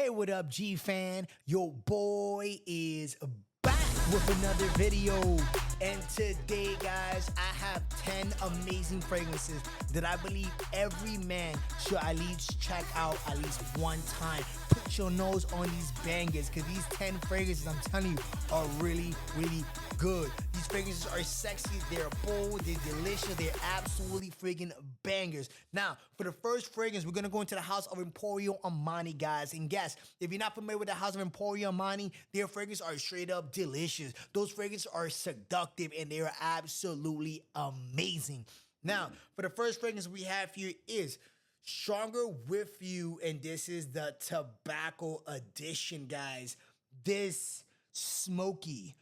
Hey, what up, G fan? Your boy is back with another video. And today, guys, I have 10 amazing fragrances that I believe every man should at least check out at least one time. Put your nose on these bangers, because these 10 fragrances, I'm telling you, are really, really good. These fragrances are sexy, they're bold, they're delicious, they're absolutely freaking bangers. Now, for the first fragrance, we're gonna go into the house of Emporio Armani, guys. And guess, if you're not familiar with the house of Emporio Armani, their fragrances are straight up delicious. Those fragrances are seductive and they are absolutely amazing. Now, for the first fragrance we have here is Stronger With You, and this is the tobacco edition, guys. This smoky,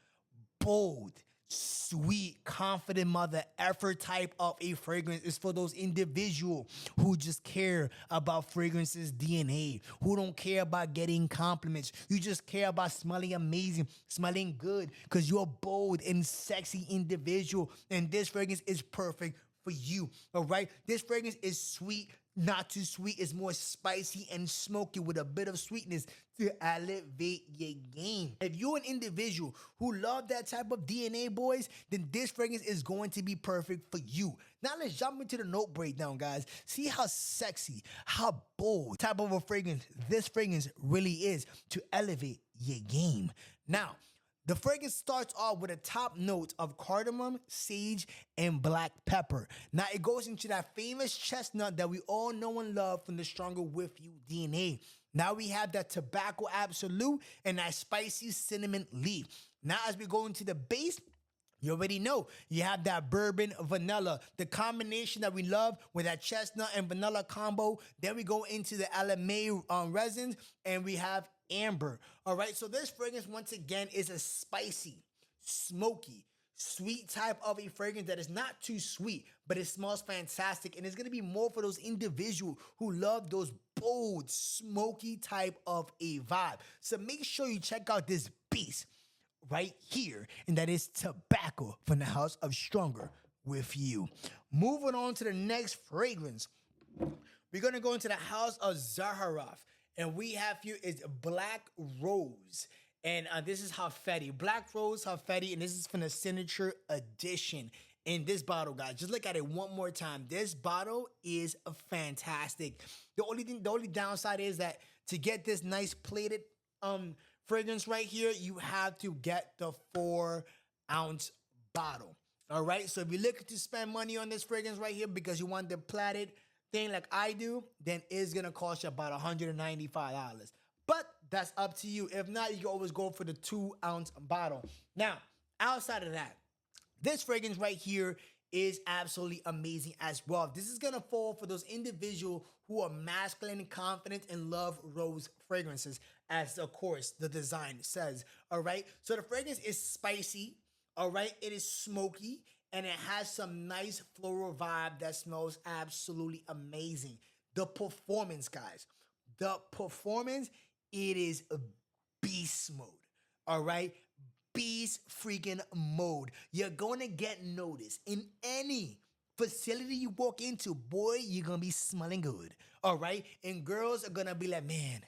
bold, sweet, confident mother effort type of a fragrance is for those individuals who just care about fragrances DNA, who don't care about getting compliments. You just care about smelling amazing, smelling good, because you're a bold and sexy individual, and this fragrance is perfect for you. All right, this fragrance is sweet, not too sweet. It's more spicy and smoky with a bit of sweetness to elevate your game. If you're an individual who love that type of DNA, boys, then this fragrance is going to be perfect for you. Now let's jump into the note breakdown, guys. See how sexy, how bold type of a fragrance this fragrance really is to elevate your game. Now, the fragrance starts off with a top note of cardamom, sage, and black pepper. Now, it goes into that famous chestnut that we all know and love from the Stronger With You DNA. Now we have that tobacco absolute and that spicy cinnamon leaf. Now, as we go into the base, you already know you have that bourbon vanilla, the combination that we love with that chestnut and vanilla combo. Then we go into the LMA resins and we have amber. All right, so this fragrance once again is a spicy, smoky, sweet type of a fragrance that is not too sweet, but it smells fantastic, and it's going to be more for those individuals who love those bold, smoky type of a vibe. So make sure you check out this beast right here, and that is tobacco from the house of Stronger With You. Moving on to the next fragrance, we're going to go into the house of Zaharoff. And we have here is Black Rose. And this is Hafedi. Black Rose Hafedi. And this is from the signature edition in this bottle, guys. Just look at it one more time. This bottle is fantastic. The only downside is that to get this nice plated fragrance right here, you have to get the 4-ounce bottle. All right. So if you're looking to spend money on this fragrance right here because you want the plated thing like I do, then it's gonna cost you about $195. But that's up to you. If not, you can always go for the 2-ounce bottle. Now, outside of that, this fragrance right here is absolutely amazing as well. This is gonna fall for those individuals who are masculine, confident, and love rose fragrances, as of course the design says. All right, so the fragrance is spicy. All right, it is smoky, and it has some nice floral vibe that smells absolutely amazing. The performance, guys, the performance, it is a beast mode. All right, beast freaking mode. You're gonna get noticed in any facility you walk into. Boy, you're gonna be smelling good. All right, and girls are gonna be like, man,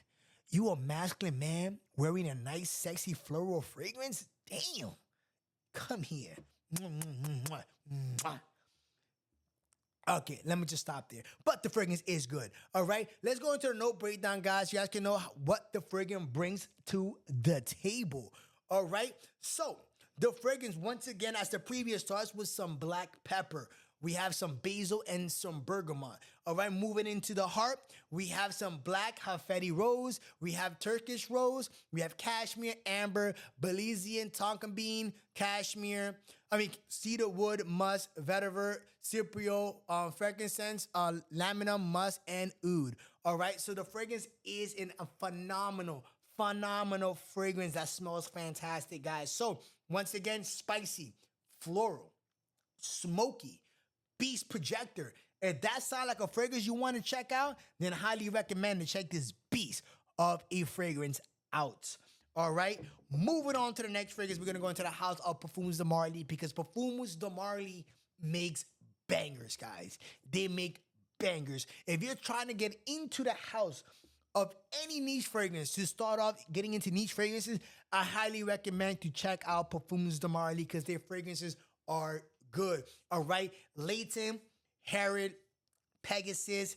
you a masculine man wearing a nice, sexy floral fragrance? Damn, come here. Okay, let me just stop there. But the fragrance is good. All right, let's go into the note breakdown, guys. You guys can know what the fragrance brings to the table. All right, so the fragrance, once again, as the previous, starts with some black pepper. We have some basil and some bergamot. All right, moving into the heart, we have some black Hafedi rose. We have Turkish rose. We have cashmere, amber, Belizean tonka bean, cashmere. Cedar wood, musk, vetiver, cypriot, frankincense, laminum, musk, and oud. All right, so the fragrance is a phenomenal fragrance that smells fantastic, guys. So once again, spicy, floral, smoky, beast projector. If that sounds like a fragrance you want to check out, then I highly recommend to check this beast of a fragrance out. All right, moving on to the next fragrance, we're gonna go into the house of Perfumes de Marly, because Perfumes de Marly makes bangers, guys. They make bangers. If you're trying to get into the house of any niche fragrance, to start off getting into niche fragrances, I highly recommend to check out Perfumes de Marly because their fragrances are good. All right, Leighton, Harrod, Pegasus,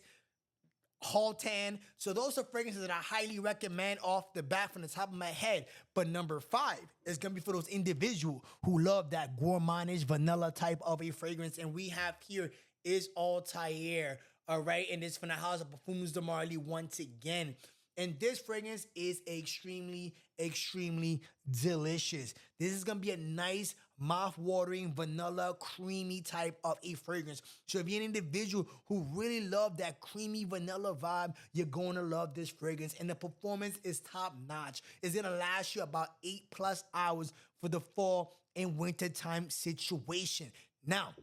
Haltan. So those are fragrances that I highly recommend off the bat from the top of my head. But number 5 is gonna be for those individuals who love that gourmandish vanilla type of a fragrance. And we have here is Altair. All right, and it's from the house of Perfumes de Marly once again. And this fragrance is extremely, extremely delicious. This is gonna be a nice, mouth-watering, vanilla, creamy type of a fragrance. So if you're an individual who really love that creamy vanilla vibe, you're gonna love this fragrance. And the performance is top-notch. It's gonna last you about 8+ hours for the fall and winter time situation. Now,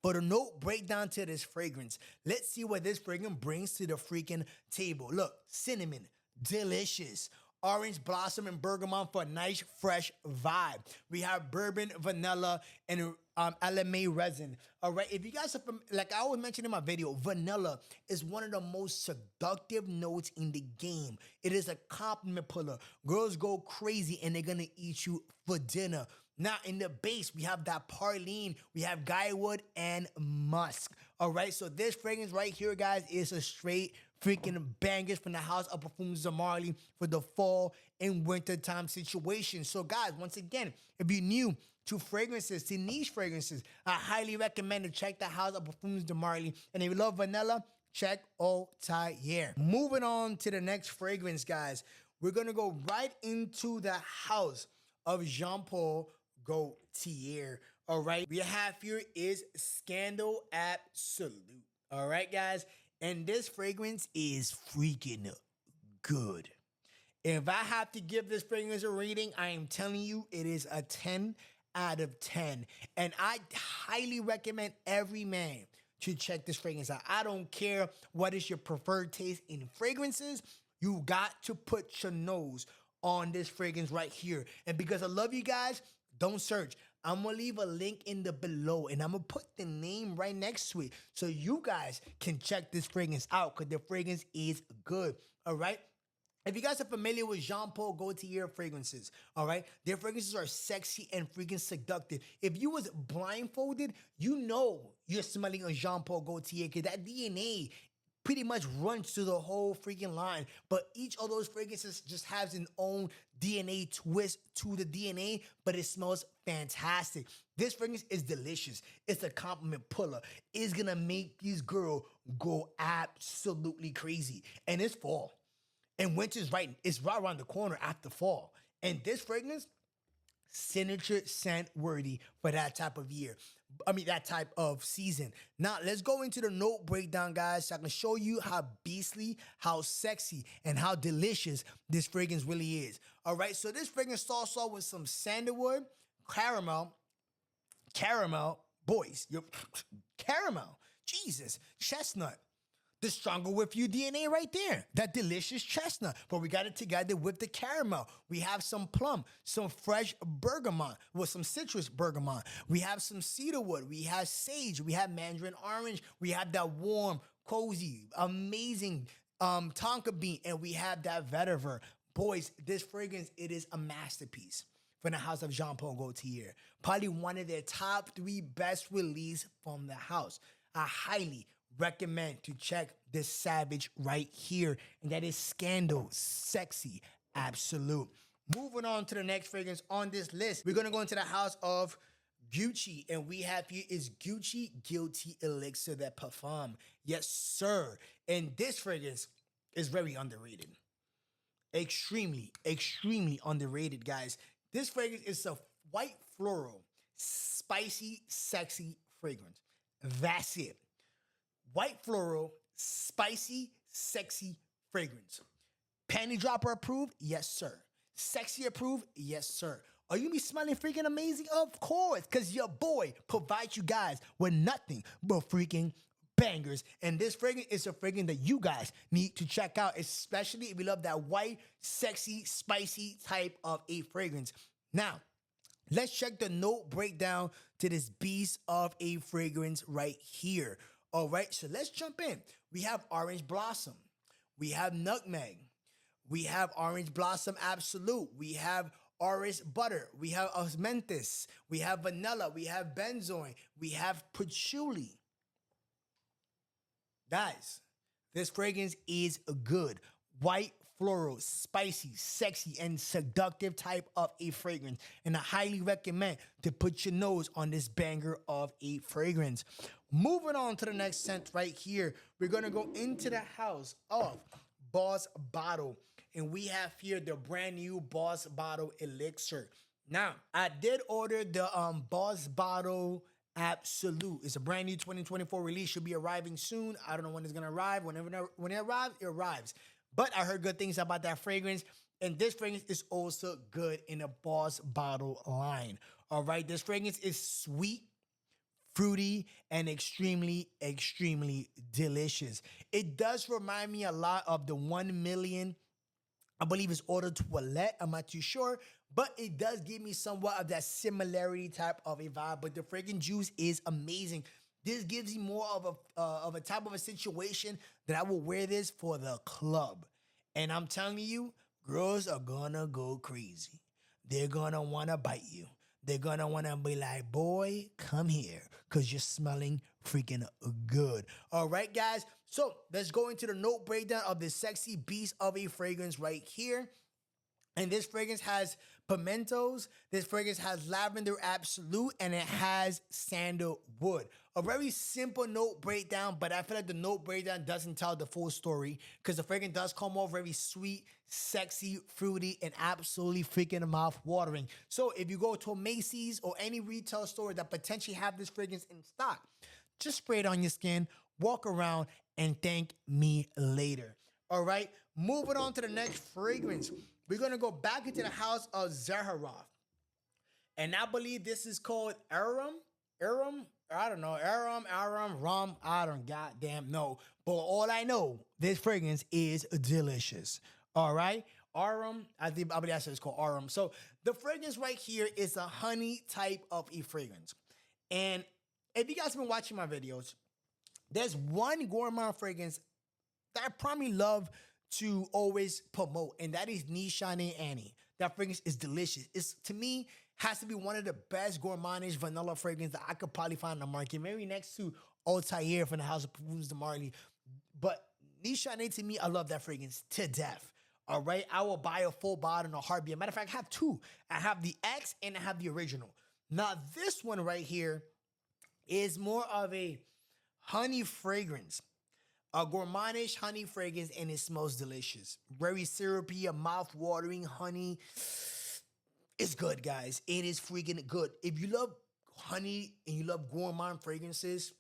for the note breakdown to this fragrance, let's see what this fragrance brings to the freaking table. Look, cinnamon, delicious. Orange blossom and bergamot for a nice, fresh vibe. We have bourbon, vanilla, and LMA resin. All right, if you guys are from, like I always mentioned in my video, vanilla is one of the most seductive notes in the game. It is a compliment puller. Girls go crazy and they're gonna eat you for dinner. Now, in the base, we have that Parline, we have Guywood and Musk. All right, so this fragrance right here, guys, is a straight freaking bangers from the house of Perfumes de Marly for the fall and winter time situation. So, guys, once again, if you're new to fragrances, to niche fragrances, I highly recommend to check the house of Perfumes de Marly. And if you love vanilla, check Altair. Moving on to the next fragrance, guys, we're gonna go right into the house of Jean Paul Gaultier. All right, we have here is Scandal Absolute. All right, guys, and this fragrance is freaking good. If I have to give this fragrance a rating, I am telling you it is a 10 out of 10. And I highly recommend every man to check this fragrance out. I don't care what is your preferred taste in fragrances, you got to put your nose on this fragrance right here. And because I love you guys, don't search. I'm gonna leave a link in the below and I'm gonna put the name right next to it so you guys can check this fragrance out because the fragrance is good. All right. If you guys are familiar with Jean Paul Gaultier fragrances, all right, their fragrances are sexy and freaking seductive. If you was blindfolded, you know you're smelling a Jean Paul Gaultier because that DNA pretty much runs through the whole freaking line. But each of those fragrances just has an own DNA twist to the DNA, but it smells fantastic. This fragrance is delicious. It's a compliment puller. It's gonna make these girls go absolutely crazy. And it's fall. And winter's it's right around the corner after fall. And this fragrance, signature scent worthy for that type of year. That type of season. Now, let's go into the note breakdown, guys, so I can show you how beastly, how sexy, and how delicious this fragrance really is. All right, so this fragrance starts off with some sandalwood, caramel, boys, caramel, Jesus, chestnut. The stronger with you DNA right there. That delicious chestnut. But we got it together with the caramel. We have some plum, some fresh bergamot with some citrus bergamot. We have some cedarwood. We have sage. We have mandarin orange. We have that warm, cozy, amazing tonka bean. And we have that vetiver. Boys, this fragrance, it is a masterpiece from the house of Jean Paul Gaultier. Probably one of their top 3 best release from the house. I highly recommend to check this savage right here, and that is Scandal Sexy Absolute. Moving on to the next fragrance on this list, we're gonna go into the house of Gucci, and we have here is Gucci Guilty Elixir de Parfum. Yes, sir. And this fragrance is very underrated. Extremely, extremely underrated, guys. This fragrance is a white floral, spicy, sexy fragrance. That's it. White floral, spicy, sexy fragrance. Panty dropper approved? Yes, sir. Sexy approved? Yes, sir. Are you gonna be smelling freaking amazing? Of course, because your boy provides you guys with nothing but freaking bangers. And this fragrance is a fragrance that you guys need to check out, especially if you love that white, sexy, spicy type of a fragrance. Now, let's check the note breakdown to this beast of a fragrance right here. All right, so let's jump in. We have orange blossom. we have nutmeg, we have orange blossom absolute, we have orange butter, we have osmanthus, we have vanilla, we have benzoin, we have patchouli. Guys, this fragrance is good. White, floral, spicy, sexy, and seductive type of a fragrance. And I highly recommend to put your nose on this banger of a fragrance. Moving on to the next scent right here, we're gonna go into the house of Boss Bottle. And we have here the brand new Boss Bottle Elixir. Now, I did order the Boss Bottle Absolute. It's a brand new 2024 release. Should be arriving soon. I don't know when it's gonna arrive. When it arrives, it arrives. But I heard good things about that fragrance. And this fragrance is also good in a Boss Bottle line. All right, this fragrance is sweet, fruity, and extremely, extremely delicious. It does remind me a lot of the 1 million, I believe it's Eau de Toilette. I'm not too sure, but it does give me somewhat of that similarity type of a vibe. But the fragrance juice is amazing. This gives you more of a type of a situation that I will wear this for the club. And I'm telling you, girls are gonna go crazy. They're gonna wanna bite you. They're gonna wanna be like, boy, come here, because you're smelling freaking good. All right, guys. So let's go into the note breakdown of this sexy beast of a fragrance right here. And this fragrance has pimentos, this fragrance has lavender absolute, and it has sandalwood. A very simple note breakdown, but I feel like the note breakdown doesn't tell the full story because the fragrance does come off very sweet, sexy, fruity, and absolutely freaking mouth-watering. So if you go to a Macy's or any retail store that potentially have this fragrance in stock, just spray it on your skin, walk around, and thank me later. All right, moving on to the next fragrance. We're gonna go back into the house of Zaharoff. And I believe this is called Aram, I don't know, Aram, Rum, I don't goddamn know. But all I know, this fragrance is delicious. All right, Aram, I believe that's what it's called, Aram. So the fragrance right here is a honey type of a fragrance. And if you guys have been watching my videos, there's one gourmand fragrance that I probably love to always promote, and that is Nishane Annie. That fragrance is delicious. It's, to me, has to be one of the best gourmandish vanilla fragrances that I could probably find in the market. Maybe next to Altair from the House of Perfumes de Marley. But Nishane, to me, I love that fragrance to death. All right, I will buy a full bottle in a heartbeat. Matter of fact, I have two. I have the X and I have the original. Now, this one right here is more of a honey fragrance. A gourmandish honey fragrance, and it smells delicious. Very syrupy, a mouth-watering honey. It's good, guys. It is freaking good. If you love honey and you love gourmand fragrances,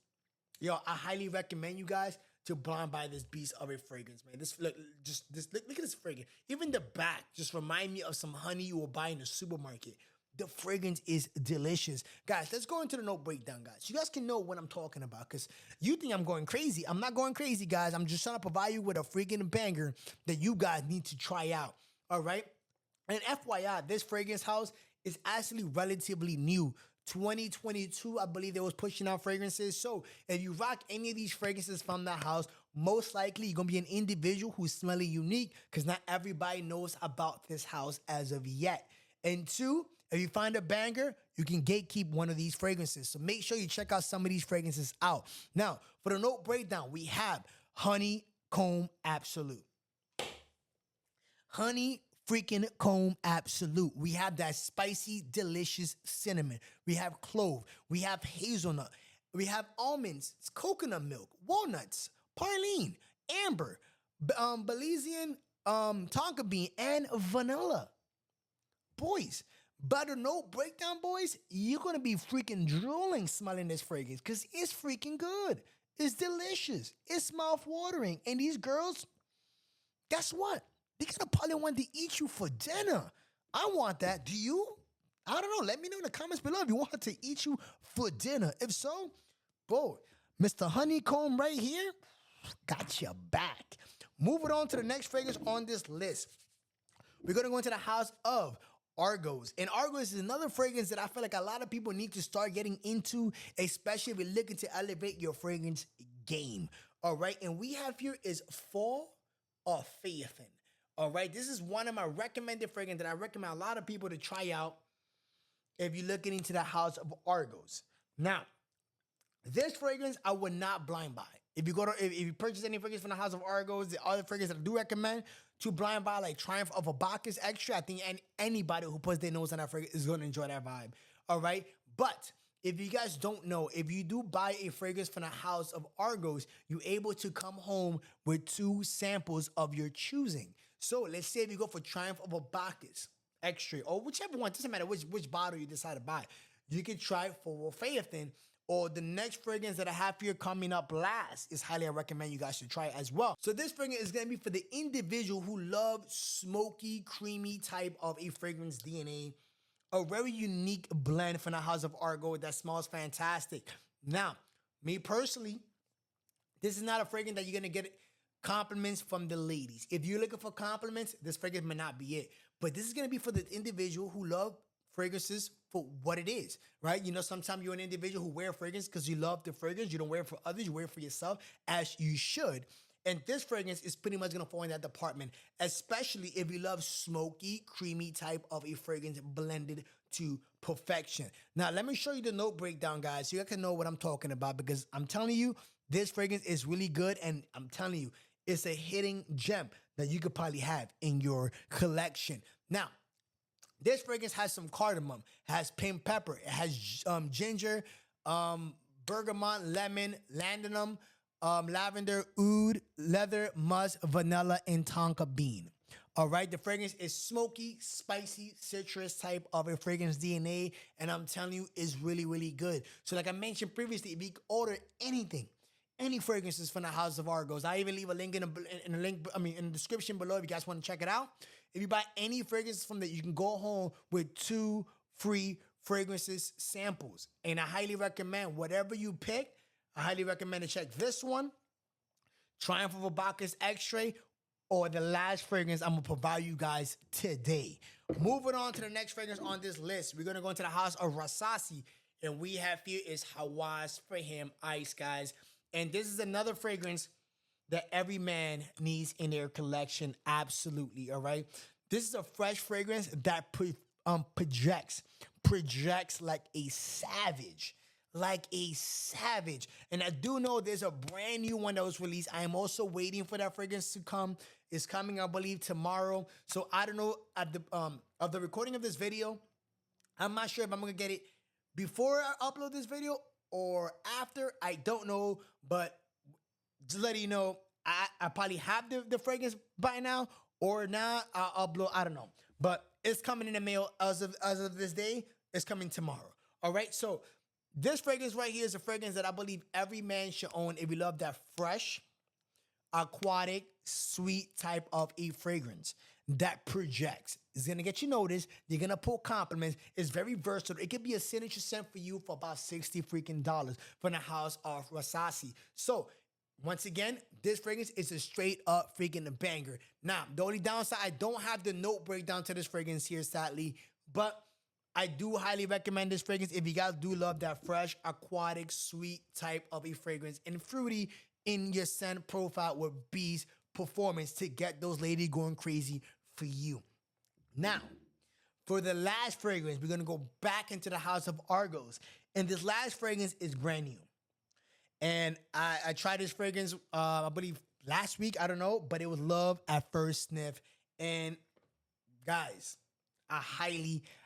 yo, I highly recommend you guys to blind buy this beast of a fragrance, man. Look at this fragrance. Even the back just remind me of some honey you will buy in the supermarket. The fragrance is delicious. Guys, let's go into the note breakdown, guys. You guys can know what I'm talking about because you think I'm going crazy. I'm not going crazy, guys. I'm just trying to provide you with a freaking banger that you guys need to try out, all right? And FYI, this fragrance house is actually relatively new. 2022, I believe they was pushing out fragrances. So if you rock any of these fragrances from that house, most likely you're going to be an individual who's smelling unique because not everybody knows about this house as of yet. And two, if you find a banger, you can gatekeep one of these fragrances. So make sure you check out some of these fragrances out. Now, for the note breakdown, we have Honeycomb Absolute. Honey freaking comb absolute. We have that spicy, delicious cinnamon. We have clove. We have hazelnut. We have almonds, coconut milk, walnuts, praline, amber, Belizean tonka bean, and vanilla. Boys, by the note breakdown, boys, you're going to be freaking drooling smelling this fragrance because it's freaking good. It's delicious. It's mouth-watering. And these girls, guess what? They're going to probably want to eat you for dinner. I want that. Do you? I don't know. Let me know in the comments below if you want to eat you for dinner. If so, boy, Mr. Honeycomb right here got your back. Moving on to the next fragrance on this list. We're going to go into the house of Argos. And Argos is another fragrance that I feel like a lot of people need to start getting into, especially if you're looking to elevate your fragrance game. All right. And we have here is Fall of Faith in. All right, this is one of my recommended fragrances that I recommend a lot of people to try out if you're looking into the house of Argos. Now, this fragrance I would not blind buy. If you purchase any fragrance from the house of Argos, the other fragrance that I do recommend to blind buy, like Triumph of a Bacchus Extra, I think anybody who puts their nose on that fragrance is going to enjoy that vibe. All right, but if you guys don't know, if you do buy a fragrance from the house of Argos, you're able to come home with 2 samples of your choosing. So let's say if you go for Triumph of a Bacchus Extra, or whichever one, doesn't matter which bottle you decide to buy, you can try for Phaethon, or the next fragrance that I have here coming up last is highly I recommend you guys should try it as well. So this fragrance is gonna be for the individual who love smoky, creamy type of a fragrance DNA. A very unique blend from the house of Argo that smells fantastic. Now, me personally, this is not a fragrance that you're gonna get compliments from the ladies. If you're looking for compliments, this fragrance may not be it. But this is gonna be for the individual who love fragrances for what it is, right? You know, sometimes you're an individual who wear fragrance because you love the fragrance. You don't wear it for others, you wear it for yourself, as you should. And this fragrance is pretty much gonna fall in that department, especially if you love smoky, creamy type of a fragrance blended to perfection. Now, let me show you the note breakdown, guys, so you guys can know what I'm talking about, because I'm telling you, this fragrance is really good, and I'm telling you, it's a hidden gem that you could probably have in your collection. Now, this fragrance has some cardamom, has pink pepper, it has ginger, bergamot, lemon, ladanum, lavender, oud, leather, musk, vanilla, and tonka bean. All right, the fragrance is smoky, spicy, citrus type of a fragrance DNA, and I'm telling you, it's really, really good. So like I mentioned previously, if you order anything, any fragrances from the house of Argos, I even leave a link in the description below if you guys want to check it out. If you buy any fragrances from that, you can go home with 2 free fragrances samples. And I highly recommend whatever you pick, I highly recommend to check this one, Triumph of a Bacchus Extra, or the last fragrance I'm gonna provide you guys today. Moving on to the next fragrance on this list, we're gonna go into the house of Rasasi, and we have here is Hawas for him Ice, guys. And this is another fragrance that every man needs in their collection, absolutely, all right? This is a fresh fragrance that projects like a savage. And I do know there's a brand new one that was released. I am also waiting for that fragrance to come. It's coming, I believe, tomorrow. So I don't know, at the of the recording of this video, I'm not sure if I'm gonna get it before I upload this video or after. I don't know, but just letting you know, I probably have the fragrance by now, or now I'll upload, I don't know. But it's coming in the mail as of this day. It's coming tomorrow. All right, so this fragrance right here is a fragrance that I believe every man should own if you love that fresh, aquatic, sweet type of a fragrance that projects. It's gonna get you noticed. You're gonna pull compliments. It's very versatile. It could be a signature scent for you for about $60 freaking from the house of Rasasi. So once again, this fragrance is a straight up freaking banger. Now, the only downside, I don't have the note breakdown to this fragrance here, sadly, but I do highly recommend this fragrance if you guys do love that fresh, aquatic, sweet type of a fragrance and fruity in your scent profile with Bee's Performance to get those ladies going crazy for you. Now, for the last fragrance, we're gonna go back into the house of Argos, and this last fragrance is brand new. And I tried this fragrance, I believe last week, I don't know, but it was love at first sniff. And guys, I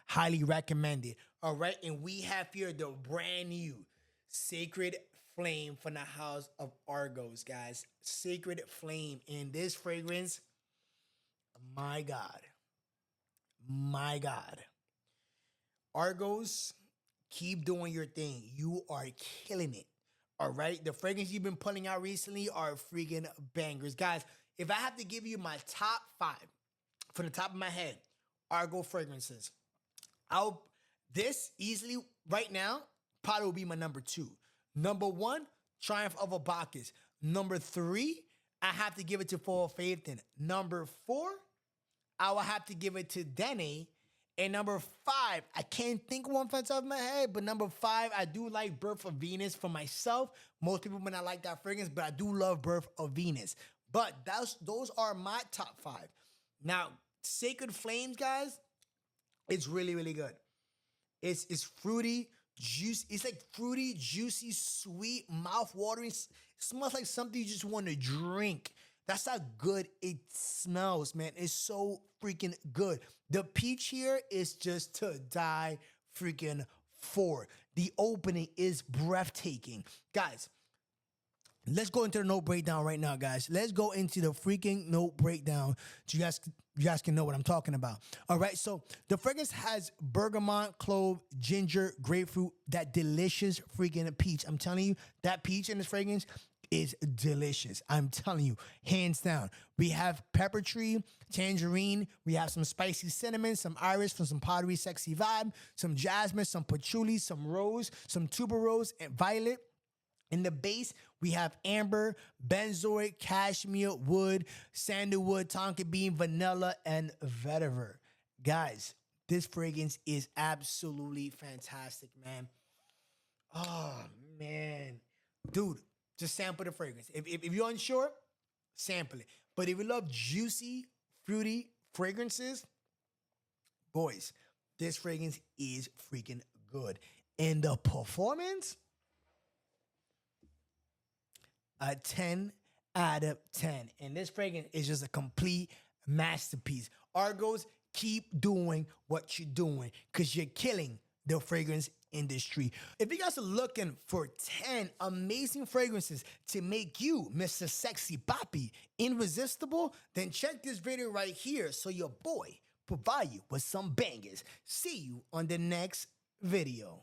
highly recommend it. All right, and we have here the brand new Sacred Flame from the house of Argos, guys. Sacred Flame. And this fragrance, my God. Argos, keep doing your thing. You are killing it. All right, the fragrance you've been pulling out recently are freaking bangers. Guys, if I have to give you my top 5 from the top of my head, Argo fragrances, this easily right now probably will be my number 2. Number 1, Triumph of a Bacchus. Number 3, I have to give it to Full Faith in. Number 4, I will have to give it to Dene. And number 5, I can't think one off the top of my head, but number 5, I do like Birth of Venus for myself. Most people may not like that fragrance, but I do love Birth of Venus. But those are my top 5. Now, Sacred Flames, guys, it's really, really good. It's fruity, juicy. It's like fruity, juicy, sweet, mouth watering. It smells like something you just want to drink. That's how good it smells, man. It's so freaking good. The peach here is just to die freaking for. The opening is breathtaking. Guys, let's go into the note breakdown right now, guys. Let's go into the freaking note breakdown. So you guys can know what I'm talking about. All right, so the fragrance has bergamot, clove, ginger, grapefruit, that delicious freaking peach. I'm telling you, that peach in this fragrance is delicious. I'm telling you, hands down. We have pepper tree, tangerine. We have some spicy cinnamon, some iris from some pottery sexy vibe, some jasmine, some patchouli, some rose, some tuberose, and violet. In the base, we have amber, benzoic, cashmere, wood, sandalwood, tonka bean, vanilla, and vetiver. Guys, this fragrance is absolutely fantastic, man. Oh, man. Dude, just sample the fragrance. If you're unsure, sample it. But if you love juicy, fruity fragrances, boys, this fragrance is freaking good. And the performance, a 10 out of 10. And this fragrance is just a complete masterpiece. Argos, keep doing what you're doing because you're killing the fragrance industry. If you guys are looking for 10 amazing fragrances to make you Mr. Sexy Papi irresistible, then check this video right here so your boy provide you with some bangers. See you on the next video.